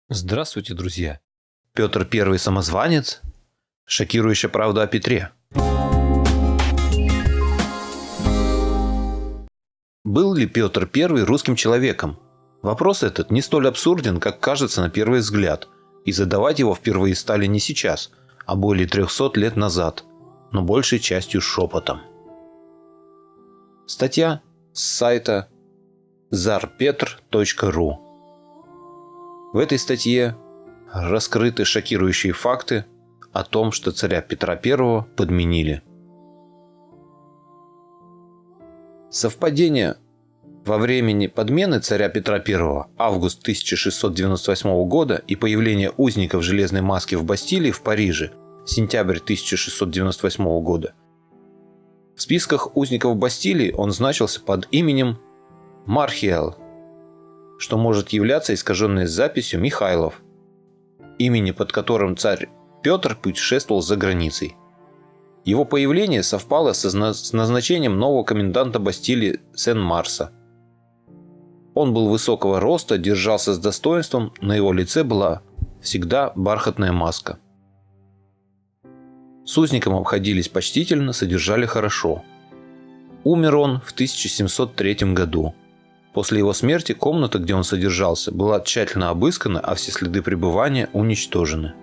Здравствуйте, друзья! Петр I самозванец? Шокирующая правда о Петре. Был ли Петр I русским человеком? Вопрос этот не столь абсурден, как кажется на первый взгляд, и задавать его впервые стали не сейчас, а более 300 лет назад, но большей частью шепотом. Статья с сайта zarpetr.ru. В этой статье раскрыты шокирующие факты о том, что царя Петра I подменили. Совпадение во времени подмены царя Петра I, август 1698 года, и появление узника в железной маске в Бастилии в Париже, сентябрь 1698 года. В списках узников Бастилии он значился под именем Мархиэл, что может являться искаженной записью Михайлов, имени, под которым царь Петр путешествовал за границей. Его появление совпало с назначением нового коменданта Бастилии Сен-Марса. Он был высокого роста, держался с достоинством, на его лице была всегда бархатная маска. С узником обходились почтительно, содержали хорошо. Умер он в 1703 году. После его смерти комната, где он содержался, была тщательно обыскана, а все следы пребывания уничтожены.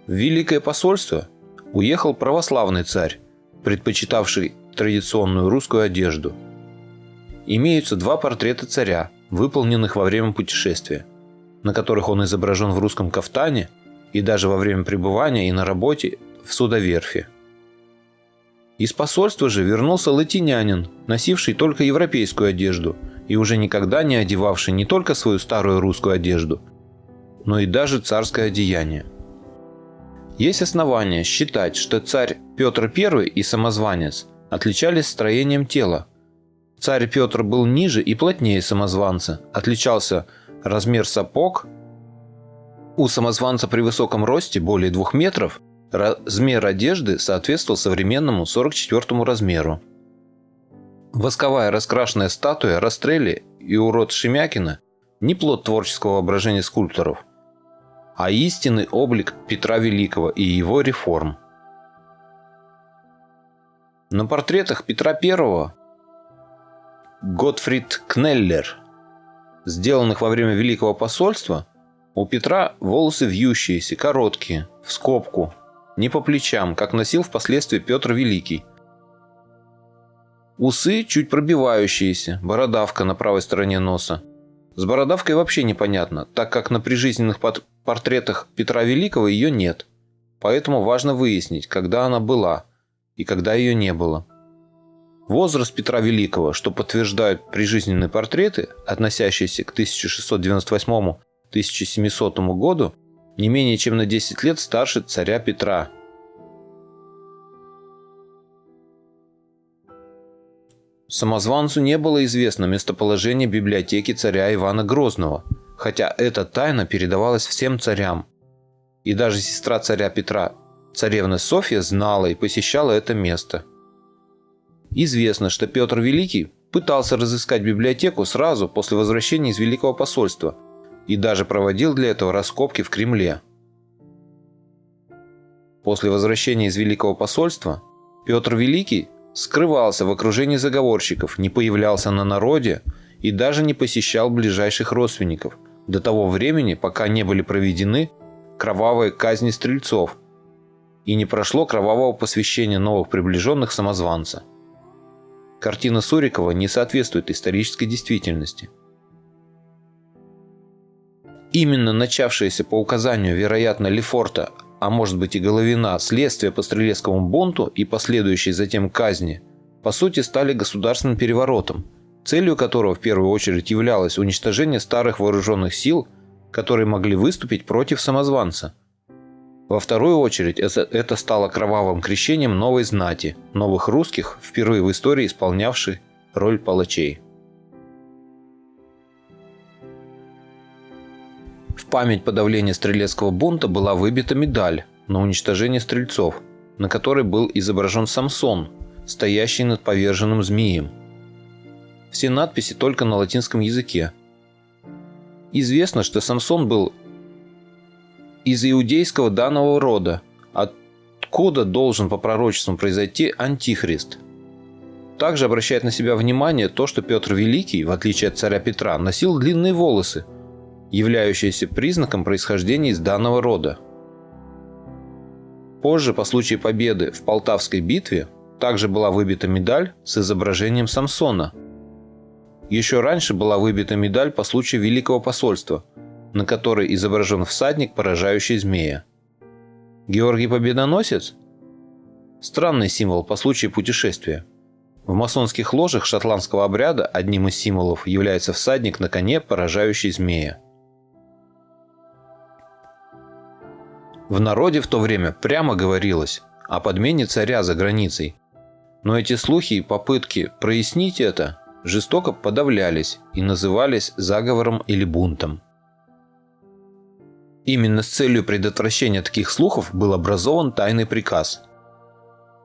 В Великое посольство уехал православный царь, предпочитавший традиционную русскую одежду. Имеются два портрета царя, выполненных во время путешествия, на которых он изображен в русском кафтане и даже во время пребывания и на работе в судоверфи. Из посольства же вернулся латинянин, носивший только европейскую одежду и уже никогда не одевавший не только свою старую русскую одежду, но и даже царское одеяние. Есть основания считать, что царь Петр I и самозванец отличались строением тела. Царь Петр был ниже и плотнее самозванца, отличался размер сапог. У самозванца при высоком росте более 2 метров размер одежды соответствовал современному 44 размеру. Восковая раскрашенная статуя Растрелли и урод Шемякина не плод творческого воображения скульпторов, а истинный облик Петра Великого и его реформ. На портретах Петра I Готфрид Кнеллер, сделанных во время Великого посольства, у Петра волосы вьющиеся, короткие, в скобку, не по плечам, как носил впоследствии Петр Великий. Усы чуть пробивающиеся, бородавка на правой стороне носа. С бородавкой вообще непонятно, так как на прижизненных портретах Петра Великого ее нет. Поэтому важно выяснить, когда она была и когда ее не было. Возраст Петра Великого, что подтверждают прижизненные портреты, относящиеся к 1698-1700 году, не менее чем на 10 лет старше царя Петра. Самозванцу не было известно местоположение библиотеки царя Ивана Грозного, хотя эта тайна передавалась всем царям. И даже сестра царя Петра, царевна Софья, знала и посещала это место. Известно, что Петр Великий пытался разыскать библиотеку сразу после возвращения из Великого посольства и даже проводил для этого раскопки в Кремле. После возвращения из Великого посольства Петр Великий скрывался в окружении заговорщиков, не появлялся на народе и даже не посещал ближайших родственников до того времени, пока не были проведены кровавые казни стрельцов и не прошло кровавого посвящения новых приближенных самозванца. Картина Сурикова не соответствует исторической действительности. Именно начавшееся по указанию, вероятно, Лефорта, а может быть и Головина, следствие по Стрелецкому бунту и последующие затем казни, по сути стали государственным переворотом, целью которого в первую очередь являлось уничтожение старых вооруженных сил, которые могли выступить против самозванца. Во вторую очередь это стало кровавым крещением новой знати, новых русских, впервые в истории исполнявших роль палачей. В память подавления Стрелецкого бунта была выбита медаль на уничтожение стрельцов, на которой был изображен Самсон, стоящий над поверженным змеем. Все надписи только на латинском языке. Известно, что Самсон был из иудейского данного рода, откуда должен по пророчествам произойти Антихрист. Также обращает на себя внимание то, что Петр Великий, в отличие от царя Петра, носил длинные волосы, являющиеся признаком происхождения из данного рода. Позже, по случаю победы в Полтавской битве, также была выбита медаль с изображением Самсона. Еще раньше была выбита медаль по случаю Великого посольства, на которой изображен всадник, поражающий змея. Георгий Победоносец – странный символ по случаю путешествия. В масонских ложах шотландского обряда одним из символов является всадник на коне, поражающий змея. В народе в то время прямо говорилось о подмене царя за границей, но эти слухи и попытки прояснить это жестоко подавлялись и назывались заговором или бунтом. Именно с целью предотвращения таких слухов был образован тайный приказ.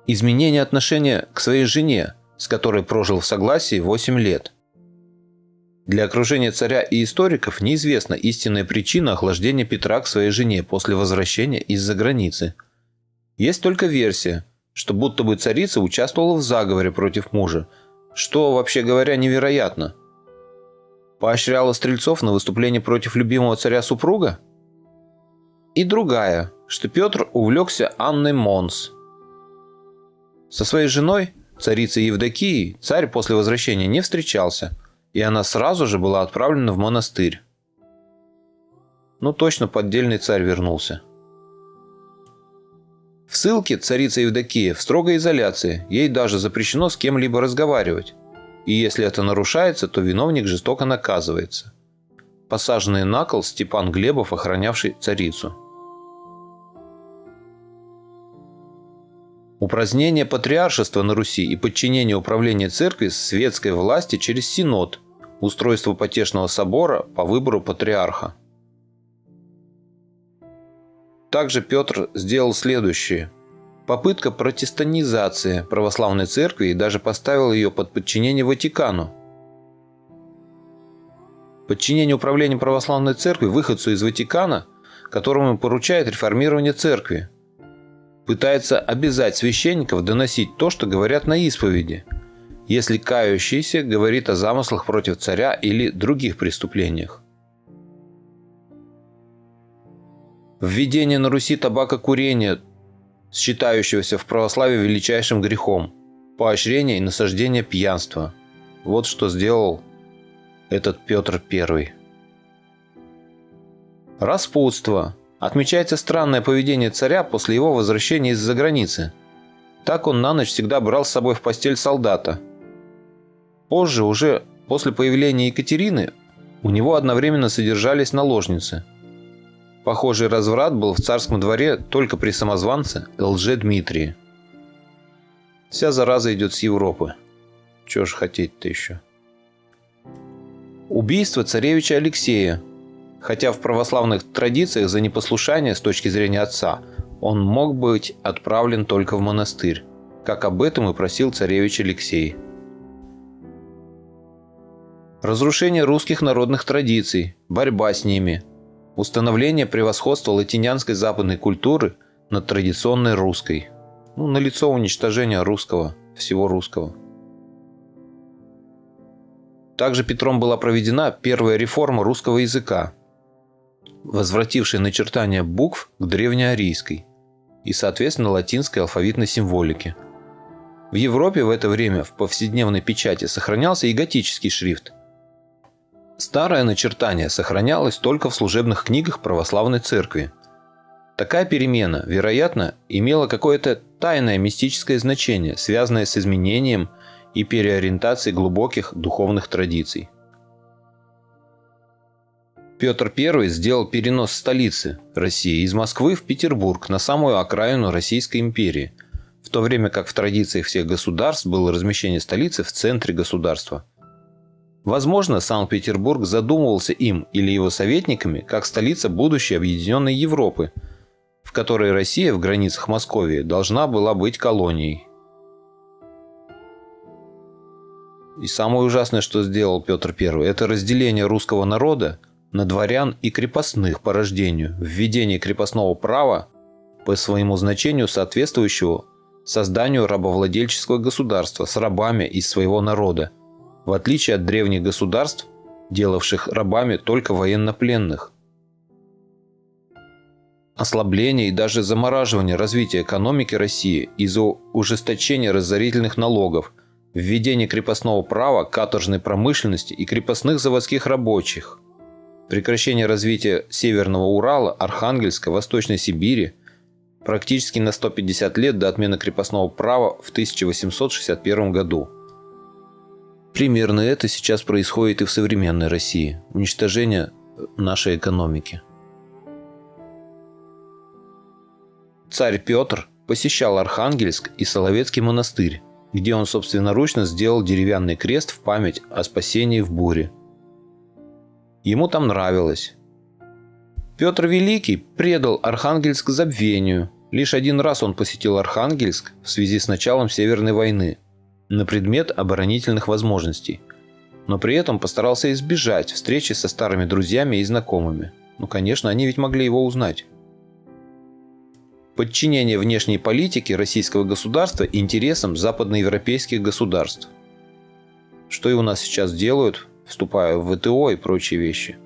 Изменение отношения к своей жене, с которой прожил в согласии 8 лет. Для окружения царя и историков неизвестна истинная причина охлаждения Петра к своей жене после возвращения из-за границы. Есть только версия, что будто бы царица участвовала в заговоре против мужа, что, вообще говоря, невероятно. Поощряла стрельцов на выступление против любимого царя-супруга? И другая, что Петр увлекся Анной Монс. Со своей женой, царицей Евдокией, царь после возвращения не встречался, и она сразу же была отправлена в монастырь. Ну точно поддельный царь вернулся. В ссылке царица Евдокия в строгой изоляции, ей даже запрещено с кем-либо разговаривать. И если это нарушается, то виновник жестоко наказывается. Посаженный на кол Степан Глебов, охранявший царицу. Упразднение патриаршества на Руси и подчинение управления церкви светской власти через синод, устройство потешного собора по выбору патриарха. Также Петр сделал следующее. Попытка протестанизации православной церкви и даже поставил ее под подчинение Ватикану. Подчинение управления православной церкви выходцу из Ватикана, которому поручает реформирование церкви. Пытается обязать священников доносить то, что говорят на исповеди, если кающийся говорит о замыслах против царя или других преступлениях. Введение на Руси табакокурения, считающегося в православии величайшим грехом, поощрение и насаждение пьянства. Вот что сделал этот Петр I. Распутство. Отмечается странное поведение царя после его возвращения из-за границы. Так он на ночь всегда брал с собой в постель солдата. Позже, уже после появления Екатерины, у него одновременно содержались наложницы. Похожий разврат был в царском дворе только при самозванце Лже-Дмитрии. Вся зараза идет с Европы. Чего ж хотеть-то еще? Убийство царевича Алексея. Хотя в православных традициях за непослушание с точки зрения отца он мог быть отправлен только в монастырь, как об этом и просил царевич Алексей. Разрушение русских народных традиций, борьба с ними, установление превосходства латинянской западной культуры над традиционной русской. Налицо уничтожение русского, всего русского. Также Петром была проведена первая реформа русского языка, возвратившая начертания букв к древнеарийской и, соответственно, латинской алфавитной символике. В Европе в это время в повседневной печати сохранялся и готический шрифт. Старое начертание сохранялось только в служебных книгах православной церкви. Такая перемена, вероятно, имела какое-то тайное мистическое значение, связанное с изменением и переориентацией глубоких духовных традиций. Петр I сделал перенос столицы России из Москвы в Петербург на самую окраину Российской империи, в то время как в традициях всех государств было размещение столицы в центре государства. Возможно, Санкт-Петербург задумывался им или его советниками как столица будущей объединенной Европы, в которой Россия в границах Московии должна была быть колонией. И самое ужасное, что сделал Петр I, это разделение русского народа на дворян и крепостных по рождению, введение крепостного права по своему значению соответствующего созданию рабовладельческого государства с рабами из своего народа, в отличие от древних государств, делавших рабами только военнопленных. Ослабление и даже замораживание развития экономики России из-за ужесточения разорительных налогов, введение крепостного права, каторжной промышленности и крепостных заводских рабочих, прекращение развития Северного Урала, Архангельска, Восточной Сибири практически на 150 лет до отмены крепостного права в 1861 году. Примерно это сейчас происходит и в современной России – уничтожение нашей экономики. Царь Петр посещал Архангельск и Соловецкий монастырь, где он собственноручно сделал деревянный крест в память о спасении в буре. Ему там нравилось. Петр Великий предал Архангельск забвению. Лишь один раз он посетил Архангельск в связи с началом Северной войны на предмет оборонительных возможностей, но при этом постарался избежать встречи со старыми друзьями и знакомыми. Конечно, они ведь могли его узнать. Подчинение внешней политики российского государства интересам западноевропейских государств. Что и у нас сейчас делают, вступая в ВТО и прочие вещи.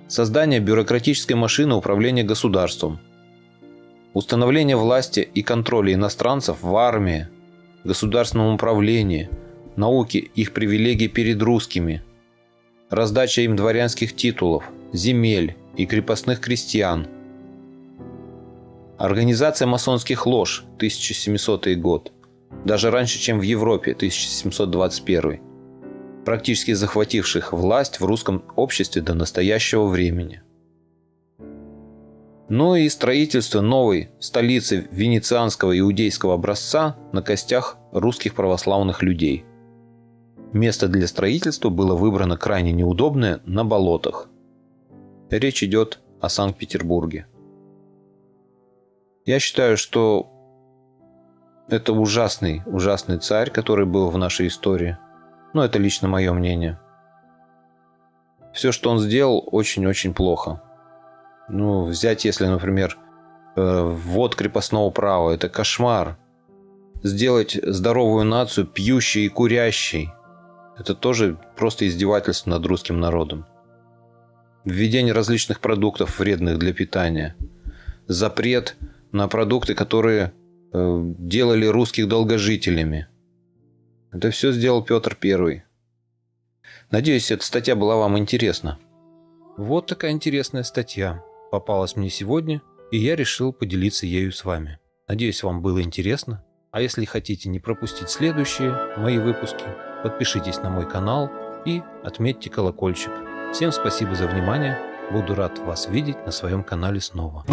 Создание бюрократической машины управления государством. Установление власти и контроля иностранцев в армии, государственном управлении, науке их привилегий перед русскими. Раздача им дворянских титулов, земель и крепостных крестьян. Организация масонских лож, 1700 год, даже раньше, чем в Европе, 1721, практически захвативших власть в русском обществе до настоящего времени. Ну и строительство новой столицы венецианского иудейского образца на костях русских православных людей. Место для строительства было выбрано крайне неудобное на болотах. Речь идет о Санкт-Петербурге. Я считаю, что это ужасный царь, который был в нашей истории. Но это лично мое мнение. Все, что он сделал, очень-очень плохо. Взять, если, например, ввод крепостного права, это кошмар. Сделать здоровую нацию пьющей и курящей, это тоже просто издевательство над русским народом. Введение различных продуктов, вредных для питания. Запрет на продукты, которые делали русских долгожителями. Это все сделал Петр I. Надеюсь, эта статья была вам интересна. Вот такая интересная статья попалась мне сегодня, и я решил поделиться ею с вами. Надеюсь, вам было интересно. А если хотите не пропустить следующие мои выпуски, подпишитесь на мой канал и отметьте колокольчик. Всем спасибо за внимание. Буду рад вас видеть на своем канале снова.